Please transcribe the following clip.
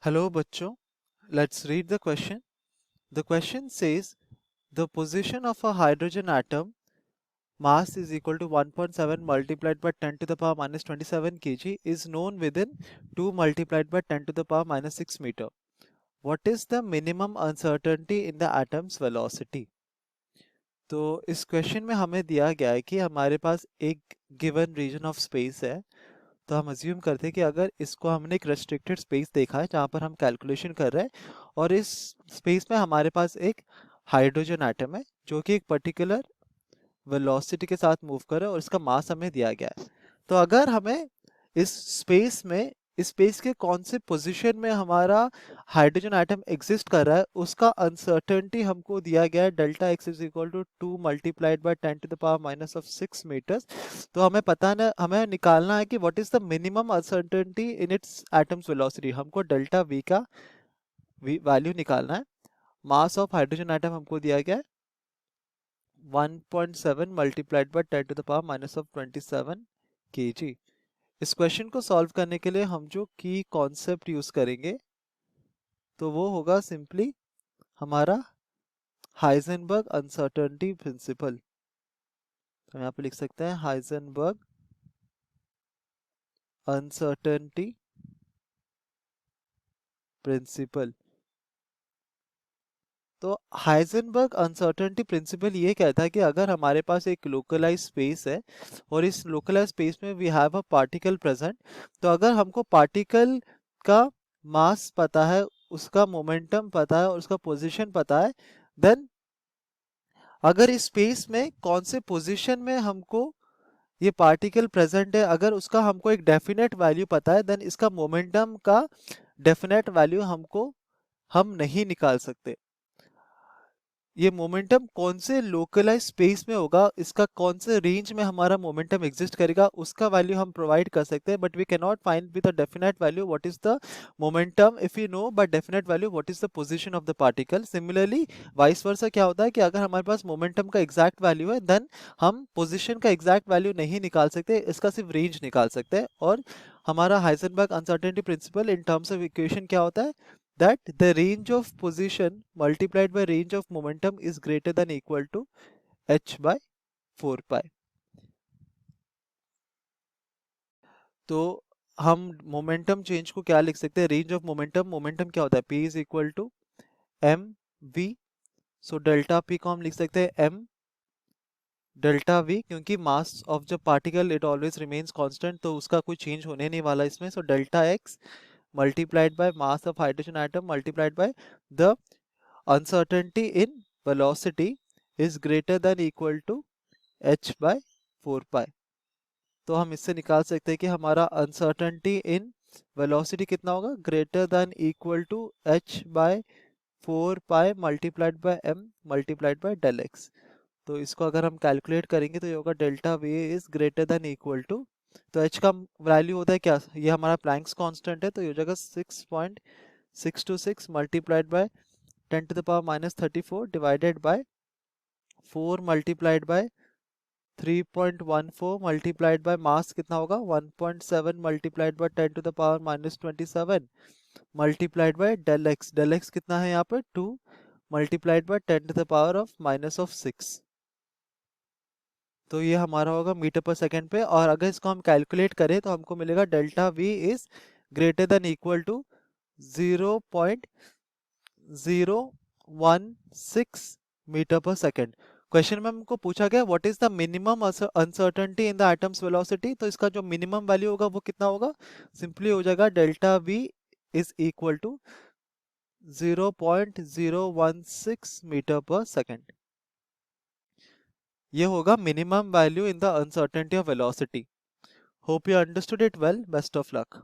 Hello बच्चों, let's read the question. The question says the position of a hydrogen atom mass is equal to 1.7 multiplied by 10 to the power minus 27 kg is known within 2 multiplied by 10 to the power minus 6 meter. What is the minimum uncertainty in the atom's velocity? तो इस question में हमें दिया गया है कि हमारे पास एक गिवन रीजन ऑफ स्पेस है। तो हम अज्यूम करते हैं कि अगर इसको हमने एक रेस्ट्रिक्टेड स्पेस देखा है जहाँ पर हम कैलकुलेशन कर रहे हैं और इस स्पेस में हमारे पास एक हाइड्रोजन एटम है जो कि एक पर्टिकुलर वेलोसिटी के साथ मूव कर रहा है और इसका मास हमें दिया गया है। तो अगर हमें इस स्पेस में इस स्पेस के कौन से पोजीशन में हमारा हाइड्रोजन एटम एग्जिस्ट कर रहा है उसका अनसर्टेनिटी हमको दिया गया है delta x is equal to 2 multiplied by 10 to the power minus of 6 metres. तो हमें पता ना हमें निकालना है कि what is the minimum uncertainty in its atom's velocity. हमको डेल्टा वी का वैल्यू निकालना है। मास ऑफ हाइड्रोजन एटम हमको दिया गया है 1.7 multiplied by 10 to the power minus of 27 kg। इस क्वेश्चन को सॉल्व करने के लिए हम जो की कॉन्सेप्ट यूज करेंगे तो वो होगा सिंपली हमारा हाइजेनबर्ग अनसर्टेनिटी प्रिंसिपल। तो यहाँ पे लिख सकते हैं हाइजेनबर्ग अनसर्टेनिटी प्रिंसिपल। तो हाइजेनबर्ग अनसर्टेनिटी प्रिंसिपल ये कहता है कि अगर हमारे पास एक लोकलाइज स्पेस है और इस लोकलाइज स्पेस में we have a particle present, तो अगर हमको पार्टिकल का मास पता है, उसका मोमेंटम पता है और उसका पोजीशन पता है, देन अगर इस स्पेस में कौन से पोजीशन में हमको ये पार्टिकल प्रेजेंट है, अगर उसका हमको एक डेफिनेट वैल्यू पता है, देन इसका मोमेंटम का डेफिनेट वैल्यू हम नहीं निकाल सकते। ये मोमेंटम कौन से लोकलाइज स्पेस में होगा, इसका कौन से रेंज में हमारा मोमेंटम एग्जिस्ट करेगा, उसका वैल्यू हम प्रोवाइड कर सकते हैं, but we can not find with a definite value what is the momentum if you know by definite value what is the position of the particle. Similarly vice versa क्या होता है कि अगर हमारे पास मोमेंटम का एग्जैक्ट वैल्यू है, then हम पोजिशन का एग्जैक्ट वैल्यू नहीं निकाल सकते, इसका सिर्फ रेंज निकाल सकते हैं। और हमारा Heisenberg uncertainty principle in terms of equation क्या होता है, that the range of position multiplied by range of momentum is greater than equal to h by 4 pi। तो हम मोमेंटम चेंज को क्या लिख सकते हैं, रेंज ऑफ मोमेंटम, मोमेंटम क्या होता है p is equal to M V. So delta p को हम लिख सकते हैं m डेल्टा v, क्योंकि mass of the particle it always remains constant, तो उसका कोई चेंज होने नहीं वाला इसमें। So delta x multiplied by mass of hydrogen atom multiplied by the uncertainty in velocity is greater than equal to h by 4 pi। तो हम इससे निकाल सकते हैं कि हमारा uncertainty in velocity कितना होगा, greater than equal to h by 4 pi multiplied by m multiplied by del x। तो इसको अगर हम कैलकुलेट करेंगे तो ये होगा delta V is greater than equal to, तो h का वैल्यू होता है क्या, ये हमारा प्लैंक्स कांस्टेंट है, तो ये हो जाएगा 6.626 multiplied by 10 to the power minus 34 divided by 4 multiplied by 3.14 multiplied by mass कितना होगा 1.7 multiplied by 10 to the power minus 27 multiplied by del x कितना है यहाँ पर 2 multiplied by 10 to the power of minus of 6। तो ये हमारा होगा मीटर पर सेकंड पे, और अगर इसको हम कैलकुलेट करें तो हमको मिलेगा delta V is greater than equal to 0.016 metre पर सेकंड। क्वेश्चन में हमको पूछा गया what is the minimum uncertainty in the atom's velocity, तो इसका जो मिनिमम वैल्यू होगा वो कितना होगा, सिंपली हो जाएगा delta V is equal to 0.016 metre पर सेकंड। ये होगा minimum value in the uncertainty of velocity. Hope you understood it well, best of luck.